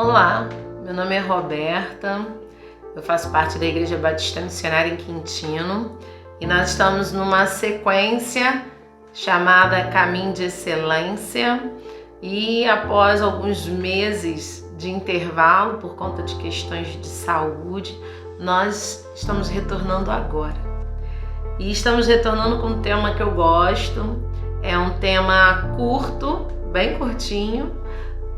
Olá, meu nome é Roberta, eu faço parte da Igreja Batista Missionária em Quintino e nós estamos numa sequência chamada Caminho de Excelência e após alguns meses de intervalo por conta de questões de saúde, nós estamos retornando agora. E estamos retornando com um tema que eu gosto, é um tema curto, bem curtinho,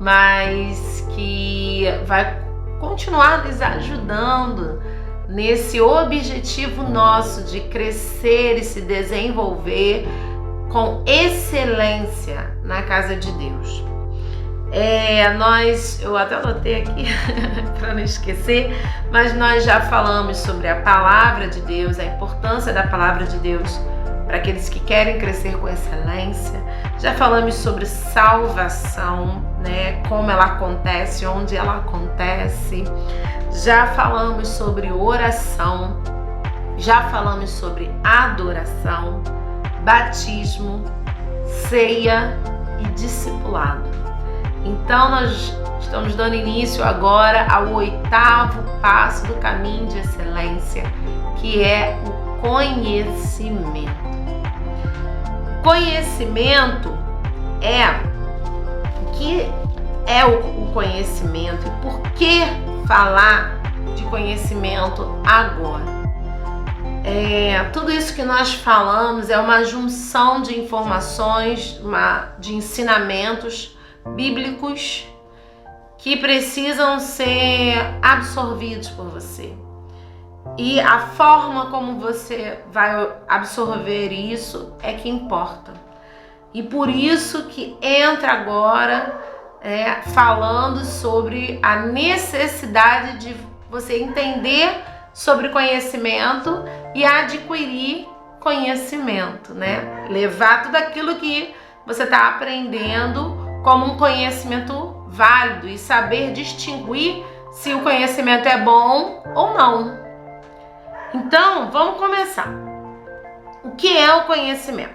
mas que vai continuar nos ajudando nesse objetivo nosso de crescer e se desenvolver com excelência na casa de Deus. Eu até anotei aqui para não esquecer, mas nós já falamos sobre a palavra de Deus, a importância da palavra de Deus para aqueles que querem crescer com excelência. Já falamos sobre salvação, né? Como ela acontece, onde ela acontece. Já falamos sobre oração. Já falamos sobre adoração, batismo, ceia e discipulado. Então nós estamos dando início agora ao 8º passo do caminho de excelência, que é o conhecimento. Conhecimento o que é o conhecimento e por que falar de conhecimento agora? Tudo isso que nós falamos é uma junção de informações, de ensinamentos bíblicos que precisam ser absorvidos por você. E a forma como você vai absorver isso é que importa. E por isso que entra agora falando sobre a necessidade de você entender sobre conhecimento e adquirir conhecimento, né? Levar tudo aquilo que você está aprendendo como um conhecimento válido e saber distinguir se o conhecimento é bom ou não. Então, vamos começar. O que é o conhecimento?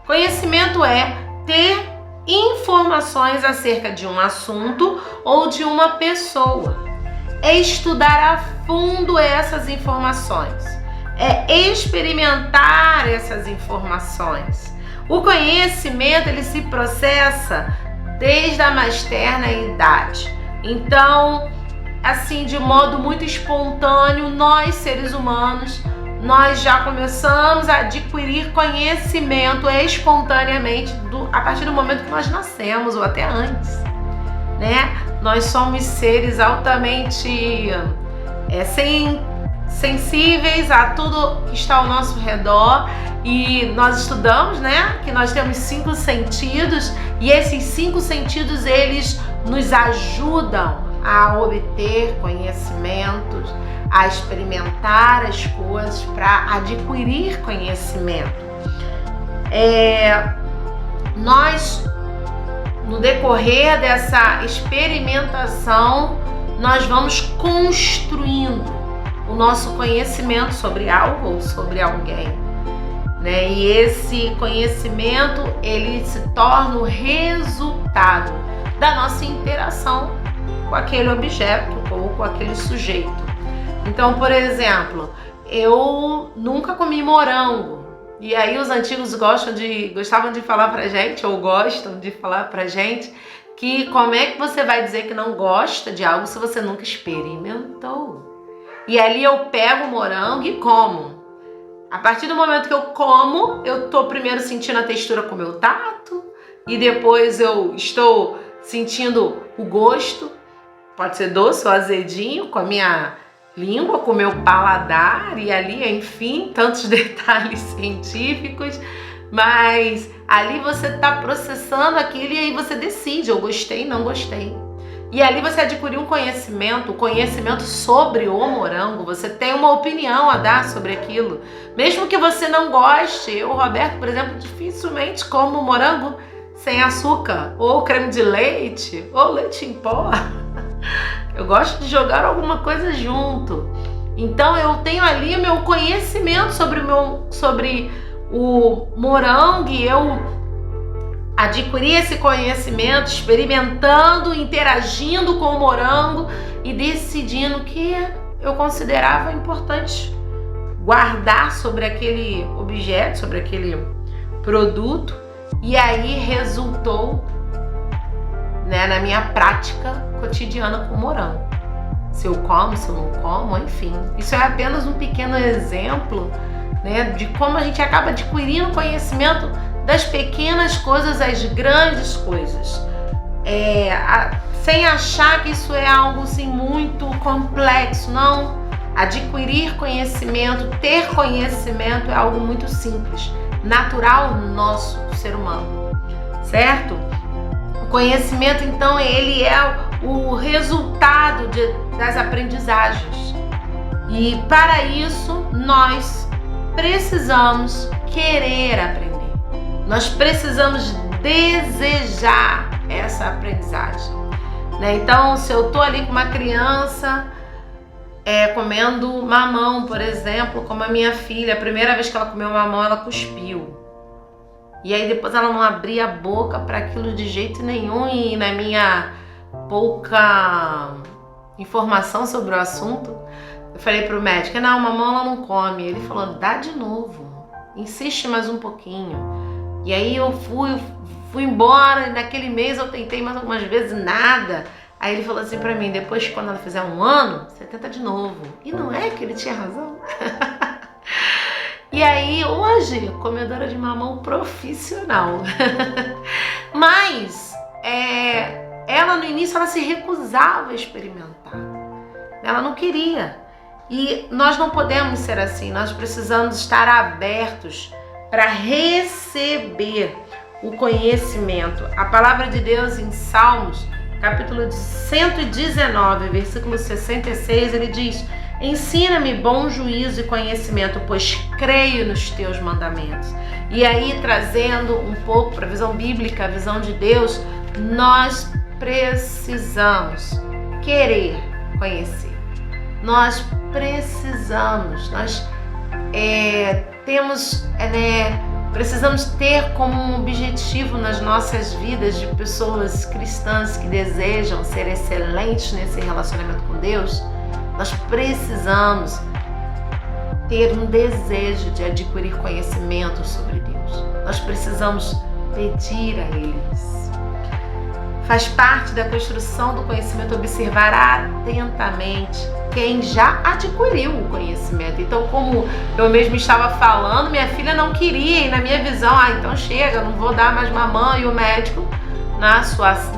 Conhecimento é ter informações acerca de um assunto ou de uma pessoa. É estudar a fundo essas informações. É experimentar essas informações. O conhecimento, ele se processa desde a mais terna idade. Então, assim, de modo muito espontâneo, nós, seres humanos, nós já começamos a adquirir conhecimento espontaneamente a partir do momento que nós nascemos ou até antes, né? Nós somos seres altamente sensíveis a tudo que está ao nosso redor e nós estudamos, né, que nós temos 5 sentidos e esses 5 sentidos, eles nos ajudam a obter conhecimentos, a experimentar as coisas para adquirir conhecimento. Nós, no decorrer dessa experimentação, nós vamos construindo o nosso conhecimento sobre algo ou sobre alguém, né? E esse conhecimento, ele se torna o resultado da nossa interação com aquele objeto ou com aquele sujeito. Então, por exemplo, eu nunca comi morango. E aí os antigos gostavam de falar pra gente, ou gostam de falar pra gente, que como é que você vai dizer que não gosta de algo se você nunca experimentou? E ali eu pego o morango e como. A partir do momento que eu como, eu tô primeiro sentindo a textura com o meu tato, e depois eu estou sentindo o gosto. Pode ser doce ou azedinho, com a minha língua, com o meu paladar e ali, enfim, tantos detalhes científicos, mas ali você está processando aquilo e aí você decide, eu gostei, não gostei. E ali você adquiriu um conhecimento sobre o morango, você tem uma opinião a dar sobre aquilo. Mesmo que você não goste, eu, Roberto, por exemplo, dificilmente como morango sem açúcar, ou creme de leite, ou leite em pó. Eu gosto de jogar alguma coisa junto. Então eu tenho ali meu conhecimento sobre o morango e eu adquirir esse conhecimento, experimentando, interagindo com o morango e decidindo que eu considerava importante guardar sobre aquele objeto, sobre aquele produto, e aí resultou, né, na minha prática cotidiana com o morango. Se eu como, se eu não como, enfim. Isso é apenas um pequeno exemplo, né, de como a gente acaba adquirindo conhecimento das pequenas coisas às grandes coisas. Sem achar que isso é algo assim muito complexo, não. Adquirir conhecimento, ter conhecimento é algo muito simples, natural nosso, do ser humano, certo? O conhecimento, então, ele é o resultado das aprendizagens. E para isso, nós precisamos querer aprender. Nós precisamos desejar essa aprendizagem, né? Então, se eu tô ali com uma criança comendo mamão, por exemplo, como a minha filha, a primeira vez que ela comeu mamão, ela cuspiu. E aí depois ela não abria a boca para aquilo de jeito nenhum, e na minha pouca informação sobre o assunto, eu falei pro médico, não, mamão ela não come. Ele falou, dá de novo, insiste mais um pouquinho. E aí eu fui embora, e naquele mês eu tentei mais algumas vezes, nada. Aí ele falou assim pra mim, depois quando ela fizer 1 ano, você tenta de novo. E não é que ele tinha razão? E aí hoje, comedora de mamão profissional. Mas ela no início ela se recusava a experimentar. Ela não queria. E nós não podemos ser assim, nós precisamos estar abertos para receber o conhecimento. A palavra de Deus em Salmos, capítulo 119, versículo 66, ele diz, ensina-me bom juízo e conhecimento, pois creio nos teus mandamentos. E aí, trazendo um pouco para a visão bíblica, a visão de Deus, nós precisamos querer conhecer. Nós precisamos, precisamos ter como um objetivo nas nossas vidas de pessoas cristãs que desejam ser excelentes nesse relacionamento com Deus. Nós precisamos ter um desejo de adquirir conhecimento sobre Deus. Nós precisamos pedir a eles. Faz parte da construção do conhecimento observar atentamente quem já adquiriu o conhecimento. Então, como eu mesmo estava falando, minha filha não queria, e na minha visão, então chega, não vou dar mais mamãe, e o médico,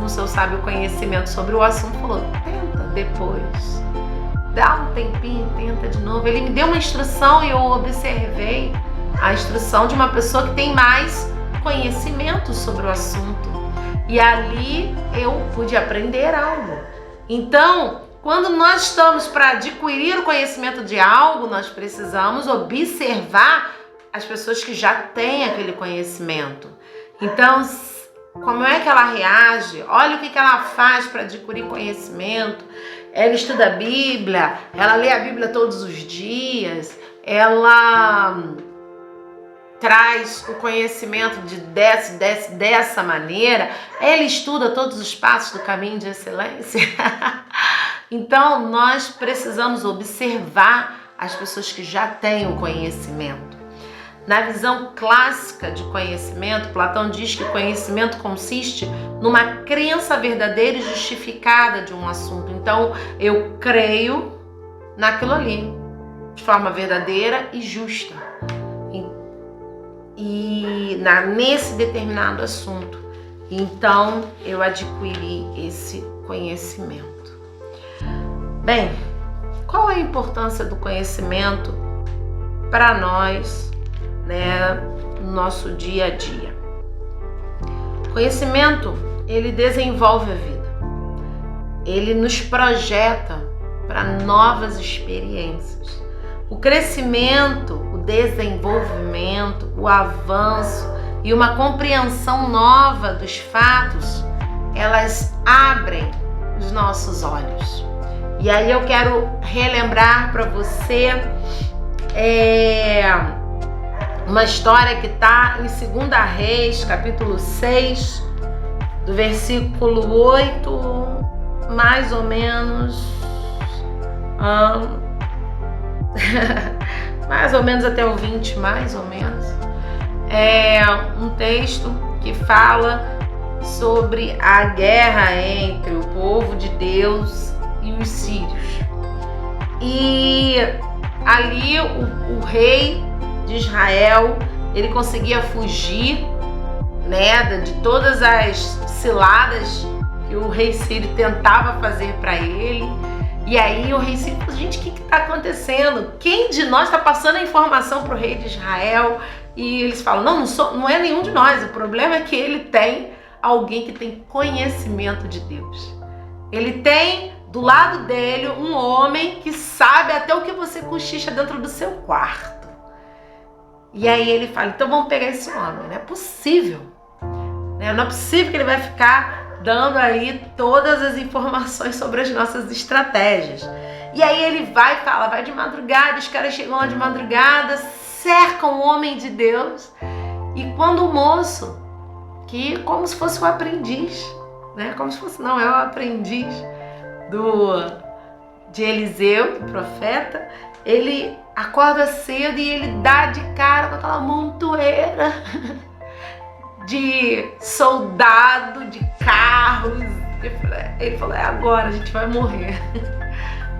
no seu sábio conhecimento sobre o assunto, falou, tenta depois, dá um tempinho, tenta de novo. Ele me deu uma instrução e eu observei a instrução de uma pessoa que tem mais conhecimento sobre o assunto. E ali eu pude aprender algo. Então, quando nós estamos para adquirir o conhecimento de algo, nós precisamos observar as pessoas que já têm aquele conhecimento. Então, como é que ela reage? Olha o que ela faz para adquirir conhecimento. Ela estuda a Bíblia, ela lê a Bíblia todos os dias, ela traz o conhecimento dessa maneira, ela estuda todos os passos do caminho de excelência. Então, nós precisamos observar as pessoas que já têm o conhecimento. Na visão clássica de conhecimento, Platão diz que conhecimento consiste numa crença verdadeira e justificada de um assunto. Então, eu creio naquilo ali, de forma verdadeira e justa. Nesse determinado assunto. Então, eu adquiri esse conhecimento. Bem, qual é a importância do conhecimento para nós, né, no nosso dia a dia? O conhecimento, ele desenvolve a vida. Ele nos projeta para novas experiências. O crescimento, o desenvolvimento, o avanço e uma compreensão nova dos fatos, elas abrem os nossos olhos. E aí eu quero relembrar para você Uma história que está em 2 Reis, capítulo 6, do versículo 8, mais ou menos, mais ou menos até o 20, mais ou menos. É um texto que fala sobre a guerra entre o povo de Deus e os sírios. E ali o rei de Israel, ele conseguia fugir, né, de todas as ciladas que o rei sírio tentava fazer para ele. E aí o rei sírio falou: gente, o que está acontecendo? Quem de nós está passando a informação para o rei de Israel? E eles falam: não é nenhum de nós, o problema é que ele tem alguém que tem conhecimento de Deus. Ele tem do lado dele um homem que sabe até o que você cochicha dentro do seu quarto. E aí ele fala: então vamos pegar esse homem, não é possível. Não é possível que ele vai ficar dando aí todas as informações sobre as nossas estratégias. E aí ele vai de madrugada, os caras chegam lá de madrugada, cercam o homem de Deus. E quando o moço, que como se fosse um aprendiz, né? Como se fosse, não, é o aprendiz de Eliseu, do profeta, ele acorda cedo e ele dá de cara com aquela montoeira de soldado, de carros. Ele falou: é agora, a gente vai morrer.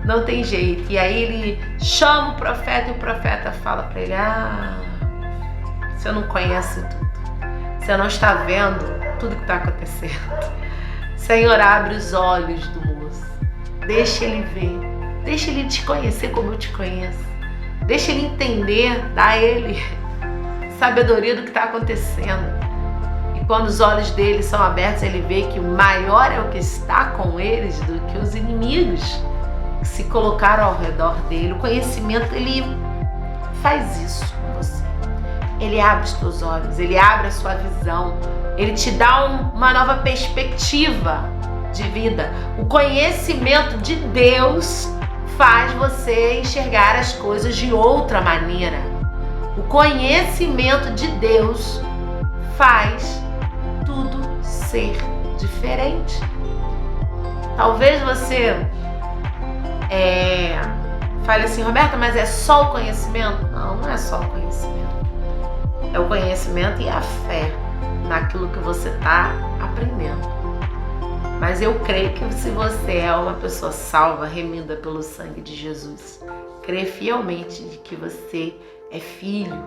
Não tem jeito. E aí ele chama o profeta e o profeta fala para ele: você não conhece tudo. Você não está vendo tudo que está acontecendo. Senhor, abre os olhos do moço. Deixa ele ver. Deixa ele te conhecer como eu te conheço. Deixa ele entender, dá a ele sabedoria do que está acontecendo. E quando os olhos dele são abertos, ele vê que o maior é o que está com eles do que os inimigos que se colocaram ao redor dele. O conhecimento, ele faz isso com você. Ele abre os teus olhos, ele abre a sua visão, ele te dá uma nova perspectiva de vida. O conhecimento de Deus faz você enxergar as coisas de outra maneira. O conhecimento de Deus faz tudo ser diferente. Talvez você fale assim: Roberta, mas é só o conhecimento? Não, não é só o conhecimento. É o conhecimento e a fé naquilo que você está aprendendo. Mas eu creio que se você é uma pessoa salva, remida pelo sangue de Jesus, crê fielmente de que você é filho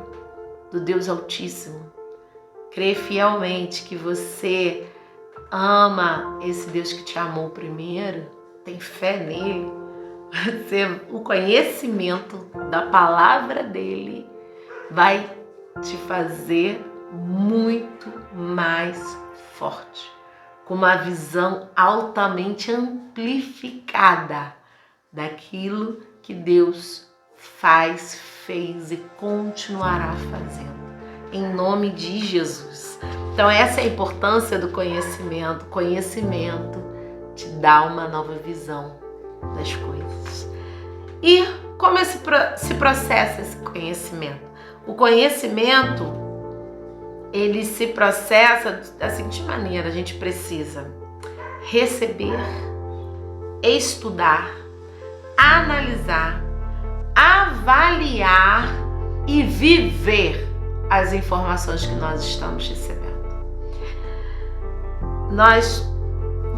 do Deus Altíssimo, crê fielmente que você ama esse Deus que te amou primeiro, tem fé nele, o conhecimento da palavra dele vai te fazer muito mais forte, com uma visão altamente amplificada daquilo que Deus faz, fez e continuará fazendo, em nome de Jesus. Então essa é a importância do conhecimento. Conhecimento te dá uma nova visão das coisas. E como se processa esse conhecimento? O conhecimento, ele se processa da seguinte maneira: a gente precisa receber, estudar, analisar, avaliar e viver as informações que nós estamos recebendo. Nós,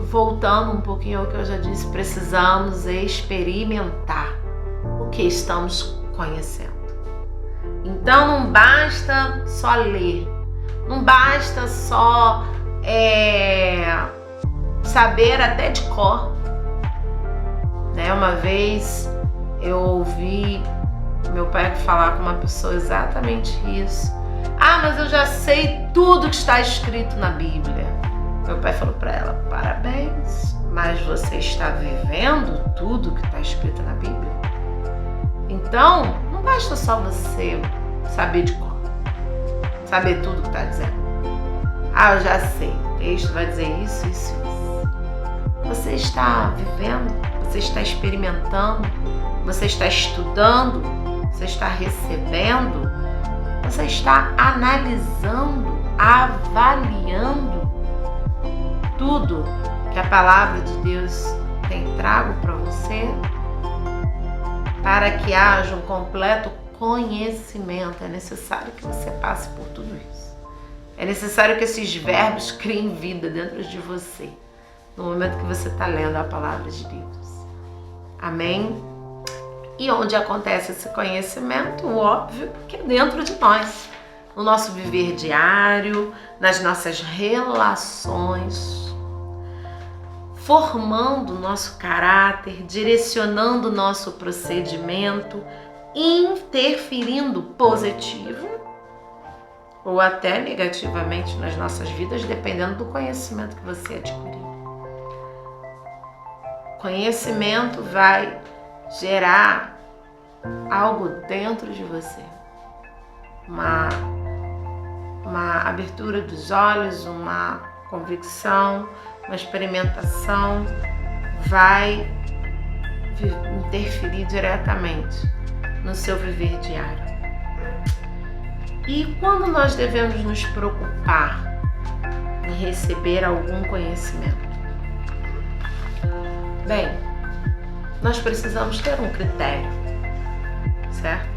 voltando um pouquinho ao que eu já disse, precisamos experimentar o que estamos conhecendo. Então não basta só ler, não basta só saber até de cor. Uma vez eu ouvi meu pai falar com uma pessoa exatamente isso. Mas eu já sei tudo que está escrito na Bíblia. Meu pai falou para ela: parabéns, mas você está vivendo tudo que está escrito na Bíblia? Então, não basta só você saber de cor, saber tudo que está dizendo. Eu já sei, o texto vai dizer isso, isso, isso. Você está vivendo, você está experimentando, você está estudando, você está recebendo, Você está analisando, avaliando tudo que a palavra de Deus tem trago para você, para que haja um completo conhecimento. É necessário que você passe por tudo isso. É necessário que esses verbos criem vida dentro de você, no momento que você está lendo a palavra de Deus. Amém? E onde acontece esse conhecimento? Óbvio que é dentro de nós, no nosso viver diário, nas nossas relações, formando o nosso caráter, direcionando o nosso procedimento, interferindo positivo ou até negativamente nas nossas vidas, dependendo do conhecimento que você adquiriu. Conhecimento vai gerar algo dentro de você, uma abertura dos olhos, uma convicção, uma experimentação, vai interferir diretamente no seu viver diário. E quando nós devemos nos preocupar em receber algum conhecimento? Bem, nós precisamos ter um critério, certo?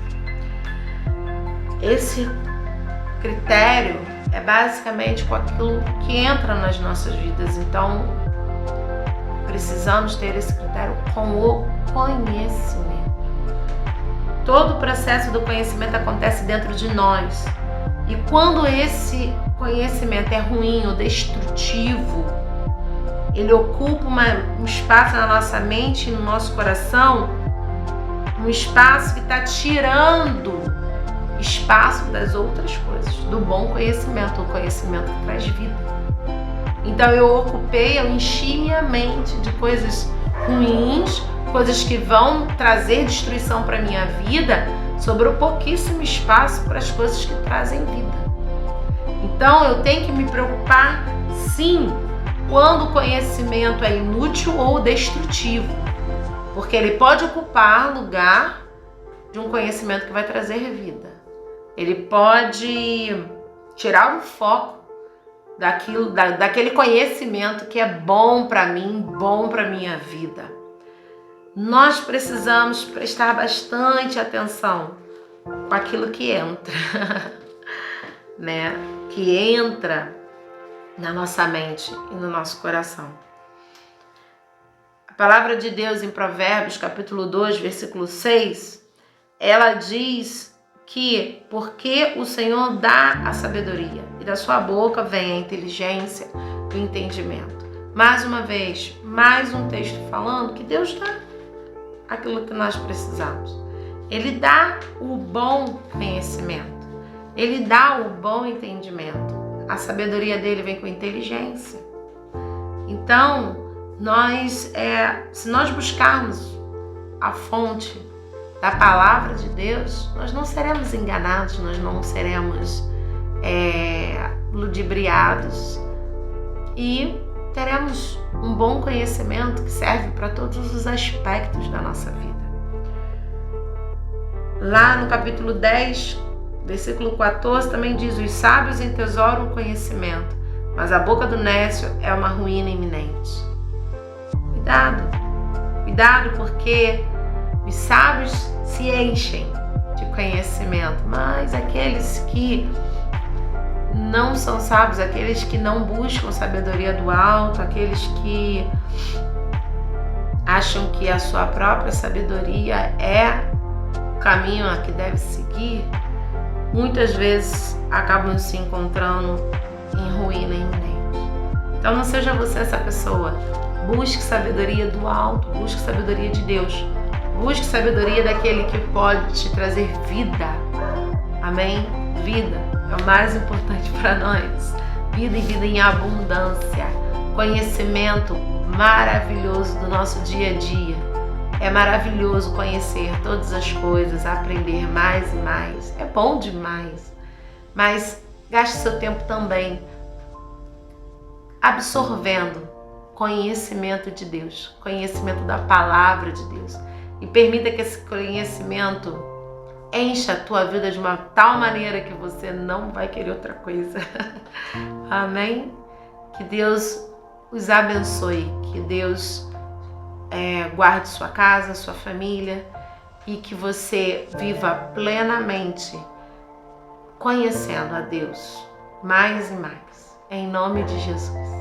Esse critério é basicamente com aquilo que entra nas nossas vidas. Então, precisamos ter esse critério com o conhecimento. Todo o processo do conhecimento acontece dentro de nós. E quando esse conhecimento é ruim ou destrutivo, ele ocupa um espaço na nossa mente e no nosso coração, um espaço que está tirando espaço das outras coisas, do bom conhecimento, o conhecimento que traz vida. Então eu enchi minha mente de coisas ruins, coisas que vão trazer destruição para minha vida, sobrou pouquíssimo espaço para as coisas que trazem vida. Então eu tenho que me preocupar, sim, quando o conhecimento é inútil ou destrutivo, porque ele pode ocupar lugar de um conhecimento que vai trazer vida. Ele pode tirar o foco daquele conhecimento que é bom para mim, bom para minha vida. Nós precisamos prestar bastante atenção com aquilo que entra, né? Que entra na nossa mente e no nosso coração. A palavra de Deus em Provérbios, capítulo 2, versículo 6, ela diz que porque o Senhor dá a sabedoria e da sua boca vem a inteligência e o entendimento. Mais uma vez, mais um texto falando que Deus dá aquilo que nós precisamos. Ele dá o bom conhecimento, ele dá o bom entendimento. A sabedoria dele vem com inteligência. Então, se nós buscarmos a fonte da palavra de Deus, nós não seremos enganados, nós não seremos ludibriados e teremos um bom conhecimento que serve para todos os aspectos da nossa vida. Lá no capítulo 10, versículo 14 também diz: os sábios entesouram o conhecimento, mas a boca do nécio é uma ruína iminente. Cuidado, porque os sábios se enchem de conhecimento, mas aqueles que não são sábios, aqueles que não buscam sabedoria do alto, aqueles que acham que a sua própria sabedoria é o caminho a que deve seguir, muitas vezes acabam se encontrando em ruína iminente. Então não seja você essa pessoa. Busque sabedoria do alto, busque sabedoria de Deus. Busque sabedoria daquele que pode te trazer vida. Amém? Vida é o mais importante para nós. Vida e vida em abundância. Conhecimento maravilhoso do nosso dia a dia. É maravilhoso conhecer todas as coisas, aprender mais e mais. É bom demais. Mas gaste seu tempo também absorvendo conhecimento de Deus, conhecimento da palavra de Deus. E permita que esse conhecimento encha a tua vida de uma tal maneira que você não vai querer outra coisa. Amém? Que Deus os abençoe, que Deus guarde sua casa, sua família e que você viva plenamente conhecendo a Deus mais e mais. Em nome de Jesus.